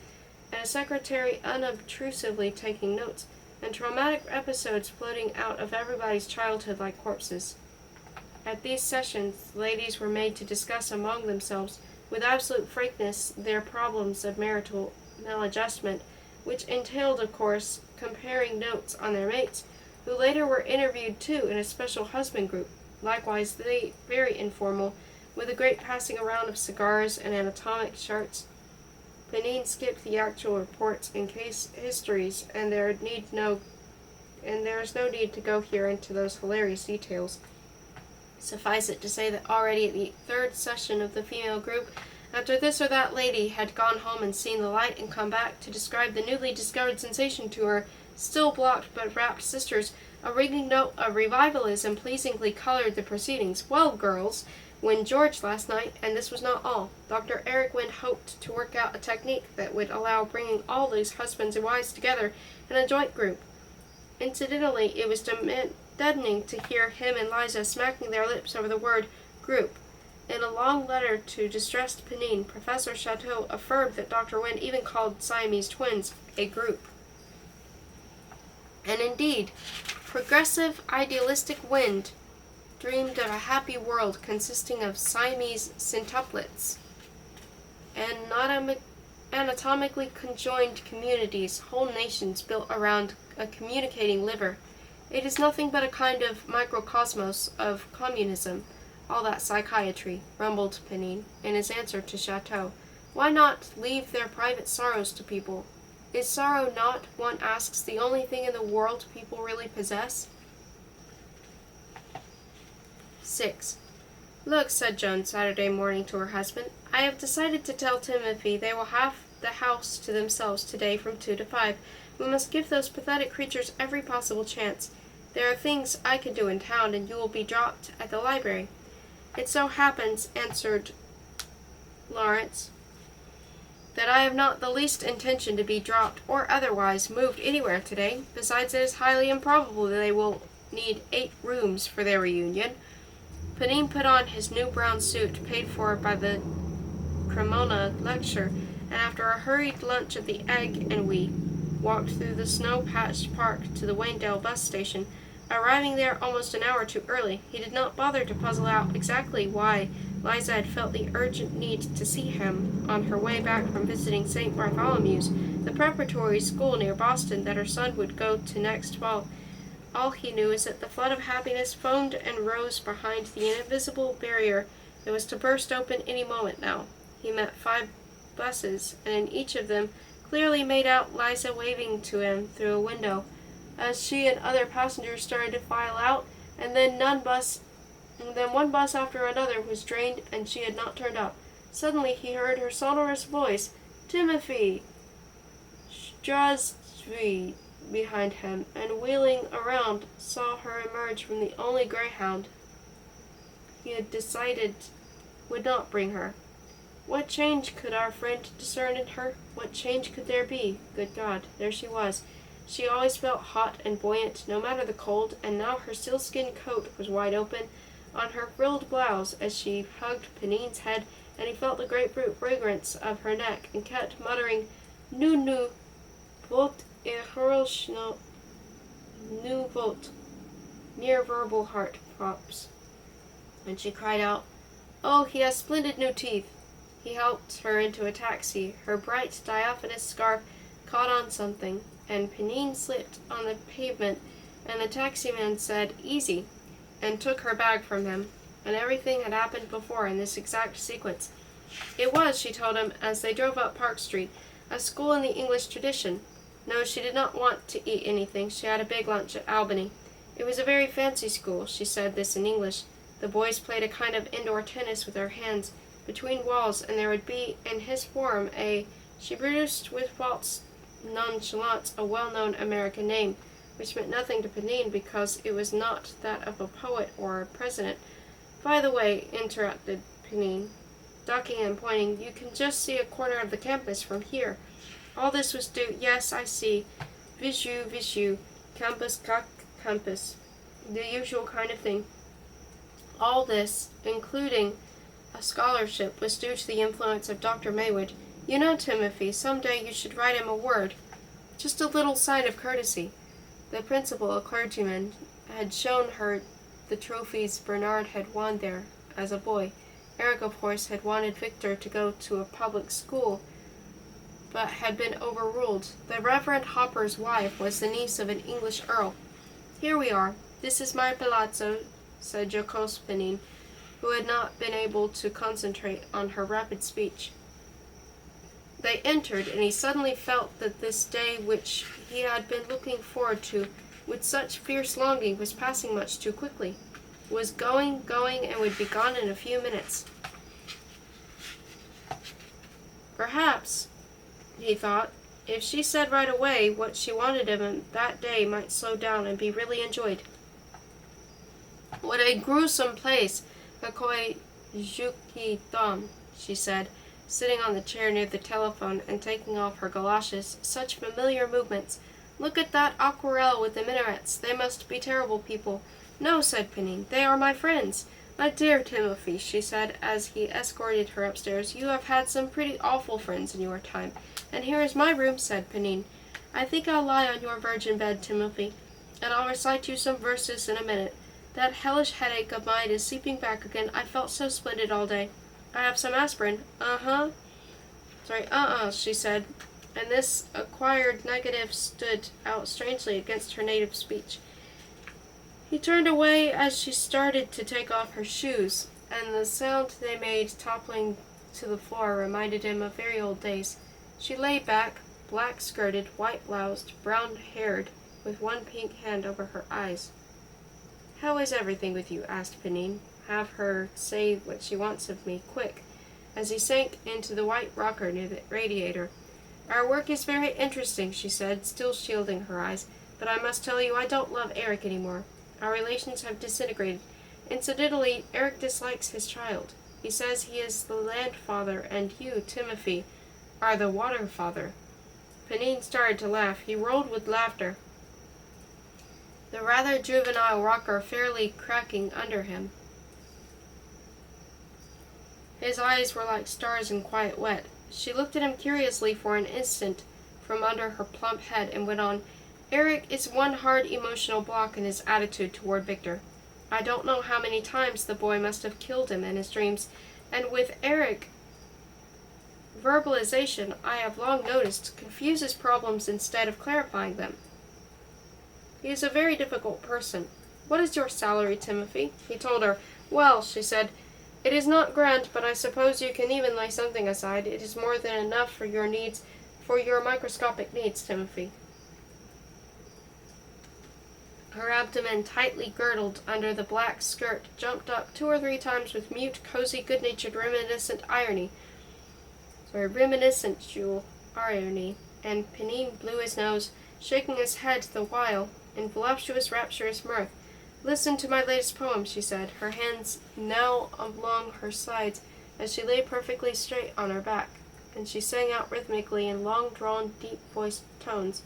and a secretary unobtrusively taking notes, and traumatic episodes floating out of everybody's childhood like corpses. At these sessions, ladies were made to discuss among themselves, with absolute frankness, their problems of marital maladjustment, which entailed, of course, comparing notes on their mates, who later were interviewed too in a special husband group, likewise they very informal, with a great passing around of cigars and anatomic charts. Pnin skipped the actual reports and case histories, and there is no need to go here into those hilarious details. Suffice it to say that already at the 3rd session of the female group, after this or that lady had gone home and seen the light and come back to describe the newly discovered sensation to her still blocked but rapt sisters, a ringing note of revivalism pleasingly colored the proceedings. Well, girls, when George last night, and this was not all. Dr. Eric Wind hoped to work out a technique that would allow bringing all these husbands and wives together in a joint group. Incidentally, it was deadening to hear him and Liza smacking their lips over the word group. In a long letter to distressed Pnin, Professor Chateau affirmed that Dr. Wind even called Siamese twins a group. And indeed, progressive, idealistic Wind dreamed of a happy world consisting of Siamese centuplets and not anatomically conjoined communities, whole nations built around a communicating liver. It is nothing but a kind of microcosmos of communism, all that psychiatry, rumbled Pnin in his answer to Chateau. Why not leave their private sorrows to people? Is sorrow not, one asks, the only thing in the world people really possess? 6. Look, said Joan Saturday morning to her husband, I have decided to tell Timothy they will have the house to themselves today from 2 to 5. We must give those pathetic creatures every possible chance. There are things I can do in town, and you will be dropped at the library. It so happens, answered Lawrence, that I have not the least intention to be dropped or otherwise moved anywhere today. Besides, it is highly improbable that they will need 8 rooms for their reunion. Pnin put on his new brown suit, paid for by the Cremona lecture, and after a hurried lunch at the Egg and We, walked through the snow-patched park to the Waynedale bus station, arriving there almost an hour too early. He did not bother to puzzle out exactly why Liza had felt the urgent need to see him on her way back from visiting St. Bartholomew's, the preparatory school near Boston that her son would go to next fall. All he knew is that the flood of happiness foamed and rose behind the invisible barrier that was to burst open any moment now. He met 5 buses, and in each of them clearly made out Liza waving to him through a window, as she and other passengers started to file out, and then one bus after another was drained, and she had not turned up. Suddenly he heard her sonorous voice, Timothy Strasby, behind him, and wheeling around, saw her emerge from the only greyhound he had decided would not bring her. What change could our friend discern in her? What change could there be? Good God, there she was. She always felt hot and buoyant, no matter the cold, and now her sealskin coat was wide open on her frilled blouse as she hugged Pnin's head, and he felt the grapefruit fragrance of her neck, and kept muttering, Nu, vot erhorschno, nu vot, mere verbal heart props. And she cried out, Oh, he has splendid new teeth. He helped her into a taxi. Her bright, diaphanous scarf caught on something, and Pnin slipped on the pavement, and the taximan said, "Easy," and took her bag from him. And everything had happened before in this exact sequence. It was, she told him, as they drove up Park Street, a school in the English tradition. No, she did not want to eat anything. She had a big lunch at Albany. It was a very fancy school. She said this in English. The boys played a kind of indoor tennis with their hands between walls, and there would be in his form a... She produced with false nonchalance a well-known American name, which meant nothing to Pnin because it was not that of a poet or a president. "By the way," interrupted Pnin, ducking and pointing, "you can just see a corner of the campus from here. All this was due... Yes, I see. Vishu, campus kak campus. The usual kind of thing. All this, including a scholarship, was due to the influence of Dr. Maywood. You know, Timothy, some day you should write him a word. Just a little sign of courtesy." The principal, a clergyman, had shown her the trophies Bernard had won there as a boy. Eric, of course, had wanted Victor to go to a public school, but had been overruled. The Reverend Hopper's wife was the niece of an English earl. "Here we are. This is my palazzo," said jocose Pnin, who had not been able to concentrate on her rapid speech. They entered, and he suddenly felt that this day which he had been looking forward to with such fierce longing was passing much too quickly, was going, and would be gone in a few minutes. Perhaps, he thought, if she said right away what she wanted of him, that day might slow down and be really enjoyed. "What a gruesome place, Kakoi Juki Dom," she said, sitting on the chair near the telephone and taking off her galoshes. "Such familiar movements. Look at that aquarelle with the minarets. They must be terrible people." "No," said Pnin, "they are my friends." "My dear Timothy," she said as he escorted her upstairs, "you have had some pretty awful friends in your time. And here is my room," said Pnin. "I think I'll lie on your virgin bed, Timothy, and I'll recite you some verses in a minute. That hellish headache of mine is seeping back again. I felt so splendid all day. I have some aspirin." She said, and this acquired negative stood out strangely against her native speech. He turned away as she started to take off her shoes, and the sound they made toppling to the floor reminded him of very old days. She lay back, black-skirted, white-bloused, brown-haired, with one pink hand over her eyes. "How is everything with you?" asked Pnin. "Have her say what she wants of me, quick," as he sank into the white rocker near the radiator. "Our work is very interesting," she said, still shielding her eyes, "but I must tell you I don't love Eric anymore. Our relations have disintegrated. Incidentally, Eric dislikes his child. He says he is the land father, and you, Timothy, are the water father." Pnin started to laugh. He rolled with laughter, the rather juvenile rocker fairly cracking under him. His eyes were like stars in quiet wet. She looked at him curiously for an instant from under her plump head and went on, "Eric is one hard emotional block in his attitude toward Victor. I don't know how many times the boy must have killed him in his dreams, and with Eric, verbalization, I have long noticed, confuses problems instead of clarifying them. He is a very difficult person. What is your salary, Timothy?" He told her. "Well," she said, "it is not grand, but I suppose you can even lay something aside. It is more than enough for your needs, for your microscopic needs, Timothy." Her abdomen, tightly girdled under the black skirt, jumped up 2 or 3 times with mute, cozy, good-natured, reminiscent irony, and Pnin blew his nose, shaking his head the while in voluptuous, rapturous mirth. "Listen to my latest poem," she said, her hands now along her sides as she lay perfectly straight on her back, and she sang out rhythmically in long-drawn, deep-voiced tones,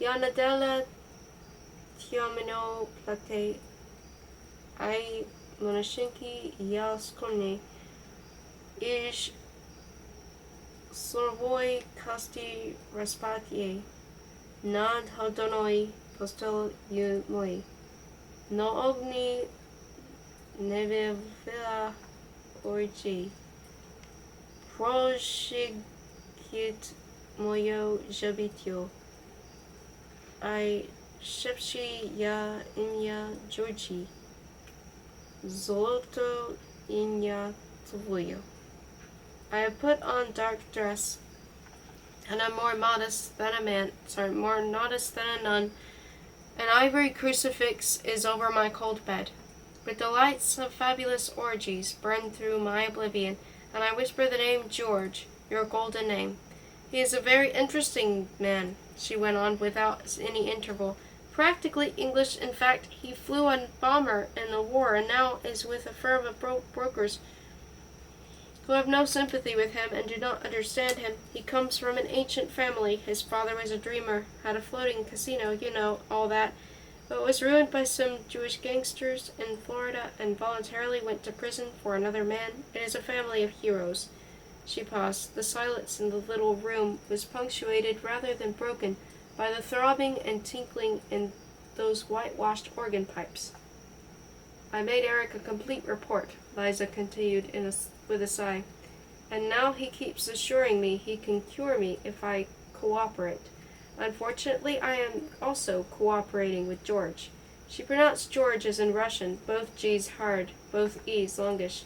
"Yanadela Tiamino plate I monashinki yaskone ish sorvoi kasti raspatie nad hodonoi postel yumoi no ogni nevevila orgi Rozhigit moyo zabityo. I szepci ja imię Georgi. Zoloto imię twoje. I have put on dark dress, and am more modest than a man, more modest than a nun. An ivory crucifix is over my cold bed. But the lights of fabulous orgies burn through my oblivion, and I whisper the name George, your golden name. He is a very interesting man, she went on without any interval. Practically English. In fact, he flew a bomber in the war and now is with a firm of brokers who have no sympathy with him and do not understand him. He comes from an ancient family. His father was a dreamer, had a floating casino, you know, all that, but was ruined by some Jewish gangsters in Florida and voluntarily went to prison for another man. It is a family of heroes. She paused. The silence in the little room was punctuated rather than broken by the throbbing and tinkling in those whitewashed organ pipes. I made Eric a complete report, Liza continued with a sigh, and now he keeps assuring me he can cure me if I cooperate. Unfortunately, I am also cooperating with George. She pronounced George as in Russian, both G's hard, both E's longish.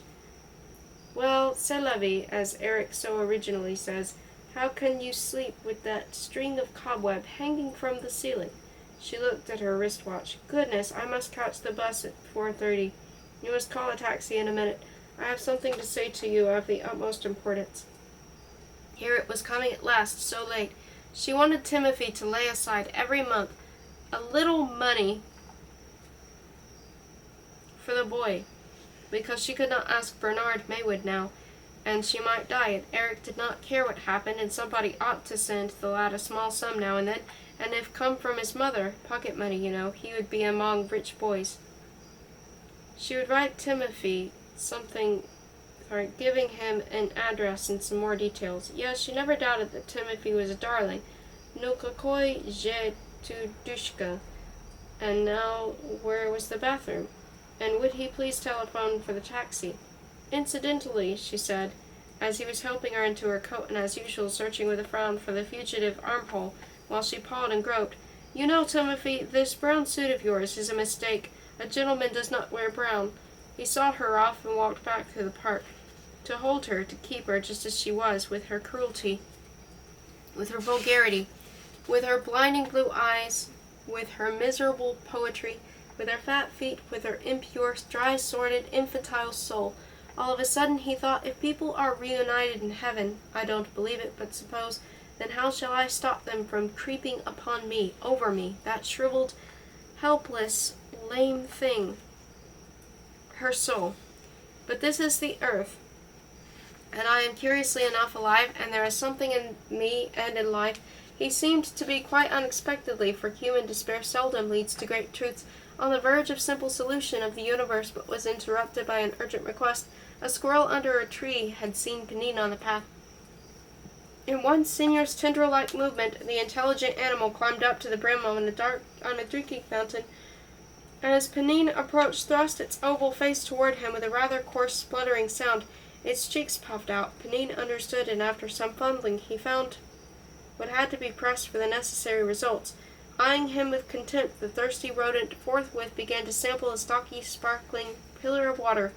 Well, c'est la vie, as Eric so originally says. How can you sleep with that string of cobweb hanging from the ceiling? She looked at her wristwatch. Goodness, I must catch the bus at 4:30. You must call a taxi in a minute. I have something to say to you of the utmost importance. Here it was coming at last, so late. She wanted Timothy to lay aside every month a little money for the boy, because she could not ask Bernard Maywood now, and she might die, and Eric did not care what happened, and somebody ought to send the lad a small sum now and then, and if come from his mother, pocket money, you know, he would be among rich boys. She would write Timothy giving him an address and some more details. Yes, she never doubted that Timothy was a darling. No kakoi je tu dushka. And now, where was the bathroom? And would he please telephone for the taxi? Incidentally, she said, as he was helping her into her coat and as usual searching with a frown for the fugitive armhole, while she pawed and groped, you know, Timothy, this brown suit of yours is a mistake. A gentleman does not wear brown. He saw her off and walked back to the park, to hold her, to keep her just as she was, with her cruelty, with her vulgarity, with her blinding blue eyes, with her miserable poetry, with her fat feet, with her impure, dry-sorted, infantile soul. All of a sudden he thought, if people are reunited in heaven, I don't believe it, but suppose, then how shall I stop them from creeping upon me, over me, that shriveled, helpless, lame thing, her soul? But this is the earth, and I am curiously enough alive, and there is something in me and in life. He seemed to be quite unexpectedly, for human despair seldom leads to great truths, on the verge of simple solution of the universe, but was interrupted by an urgent request. A squirrel under a tree had seen Pnin on the path. In one sinuous tendril-like movement, the intelligent animal climbed up to the brim on a drinking fountain, and as Pnin approached, thrust its oval face toward him with a rather coarse, spluttering sound. Its cheeks puffed out. Pnin understood, and after some fumbling, he found what had to be pressed for the necessary results. Eyeing him with contempt, the thirsty rodent forthwith began to sample a stocky, sparkling pillar of water,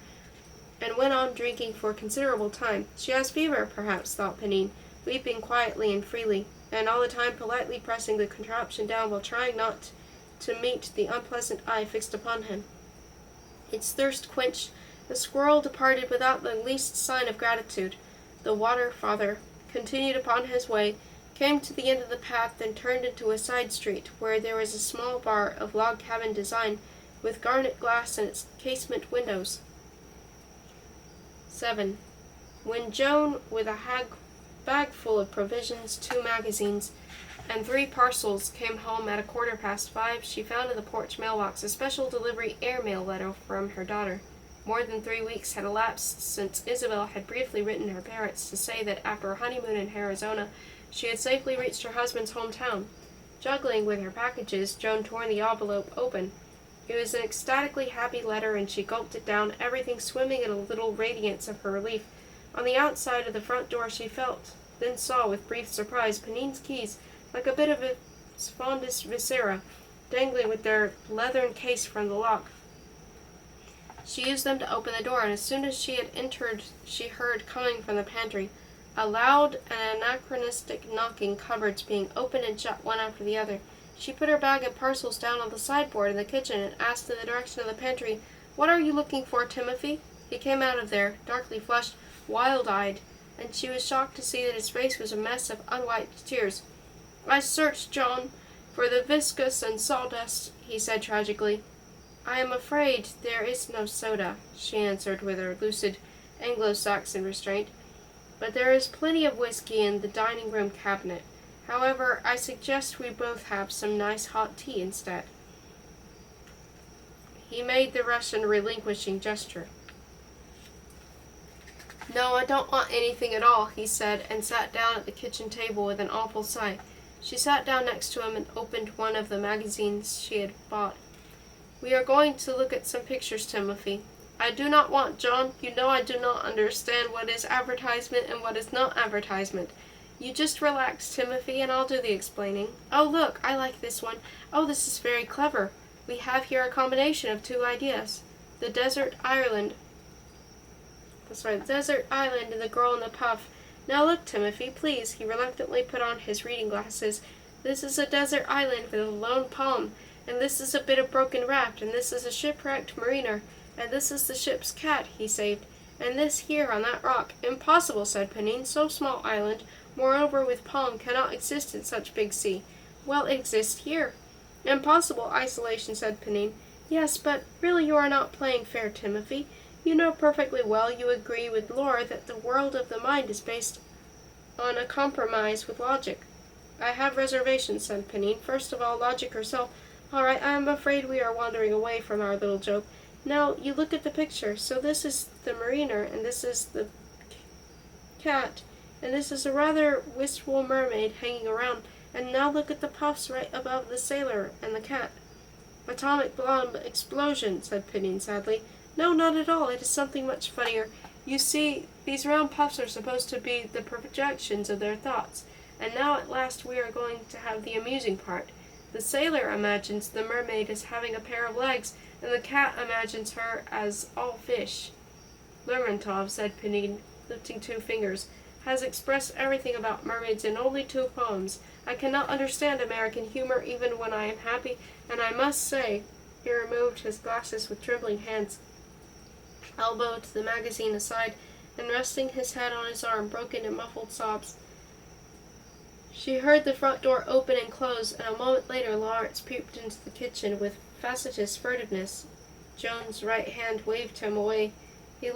and went on drinking for a considerable time. She has fever, perhaps, thought Pnin, weeping quietly and freely, and all the time politely pressing the contraption down while trying not to meet the unpleasant eye fixed upon him. Its thirst quenched, the squirrel departed without the least sign of gratitude. The water-father continued upon his way, came to the end of the path, then turned into a side street, where there was a small bar of log cabin design, with garnet glass in its casement windows. 7. When Joan, with a bag full of provisions, 2 magazines, and 3 parcels, came home at 5:15, she found in the porch mailbox a special delivery airmail letter from her daughter. More than 3 weeks had elapsed since Isabel had briefly written her parents to say that after a honeymoon in Arizona, she had safely reached her husband's hometown. Juggling with her packages, Joan tore the envelope open. It was an ecstatically happy letter, and she gulped it down, everything swimming in a little radiance of her relief. On the outside of the front door she felt, then saw with brief surprise Pnin's keys, like a bit of its fondest viscera, dangling with their leathern case from the lock. She used them to open the door, and as soon as she had entered she heard, coming from the pantry, a loud and anachronistic knocking, cupboards being opened and shut one after the other. She put her bag and parcels down on the sideboard in the kitchen and asked in the direction of the pantry, "What are you looking for, Timothy?" He came out of there, darkly flushed, wild-eyed, and she was shocked to see that his face was a mess of unwiped tears. "I searched, John, for the viscous and sawdust," he said tragically. "I am afraid there is no soda," she answered with her lucid Anglo-Saxon restraint, "but there is plenty of whiskey in the dining-room cabinet. However, I suggest we both have some nice hot tea instead." He made the Russian relinquishing gesture. "No, I don't want anything at all," he said, and sat down at the kitchen table with an awful sigh. She sat down next to him and opened one of the magazines she had bought. "We are going to look at some pictures, Timothy." "I do not want, John. You know I do not understand what is advertisement and what is not advertisement. You just relax, Timothy, and I'll do the explaining. Oh, look, I like this one. Oh, this is very clever. We have here a combination of two ideas. The desert island and the girl in the puff. Now look, Timothy, please." He reluctantly put on his reading glasses. "This is a desert island with a lone palm, and this is a bit of broken raft, and this is a shipwrecked mariner, and this is the ship's cat he saved, and this here on that rock." "Impossible," said Pnin. "So small island, moreover with palm, cannot exist in such big sea." "Well, it exists here." "Impossible isolation," said Pnin. "Yes, but really you are not playing fair, Timothy. You know perfectly well you agree with Lore that the world of the mind is based on a compromise with logic." "I have reservations," said Pnin. "First of all, logic herself—" "All right, I am afraid we are wandering away from our little joke. Now, you look at the picture. So this is the mariner, and this is the cat, and this is a rather wistful mermaid hanging around, and now look at the puffs right above the sailor and the cat." "Atomic bomb explosion," said Pnin sadly. "No, not at all. It is something much funnier. You see, these round puffs are supposed to be the projections of their thoughts, and now at last we are going to have the amusing part. The sailor imagines the mermaid as having a pair of legs, and the cat imagines her as all fish." "Lermontov," said Pnin, lifting two fingers, "has expressed everything about mermaids in only two poems. I cannot understand American humor even when I am happy, and I must say—" He removed his glasses with trembling hands, elbowed the magazine aside, and resting his head on his arm, broke into muffled sobs. She heard the front door open and close, and a moment later Lawrence peeped into the kitchen with facetious furtiveness. Joan's right hand waved him away. Her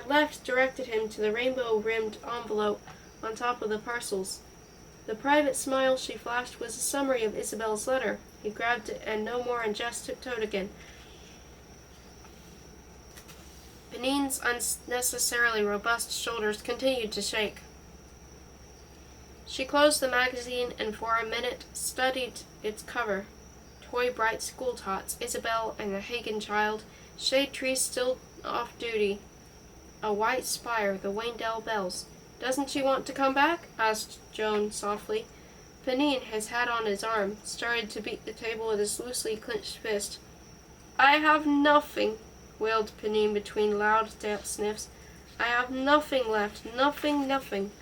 left directed him to the rainbow-rimmed envelope on top of the parcels. The private smile she flashed was a summary of Isabel's letter. He grabbed it, and no more, and just tiptoed again. Pnin's unnecessarily robust shoulders continued to shake. She closed the magazine and for a minute studied its cover. Toy bright school tots, Isabel and the Hagen child, shade tree still off duty, a white spire, the Waindell bells. "Doesn't she want to come back?" asked Joan softly. Pnin, his hat on his arm, started to beat the table with his loosely clenched fist. "I have nothing," wailed Pnin between loud, damp sniffs. "I have nothing left. Nothing, nothing."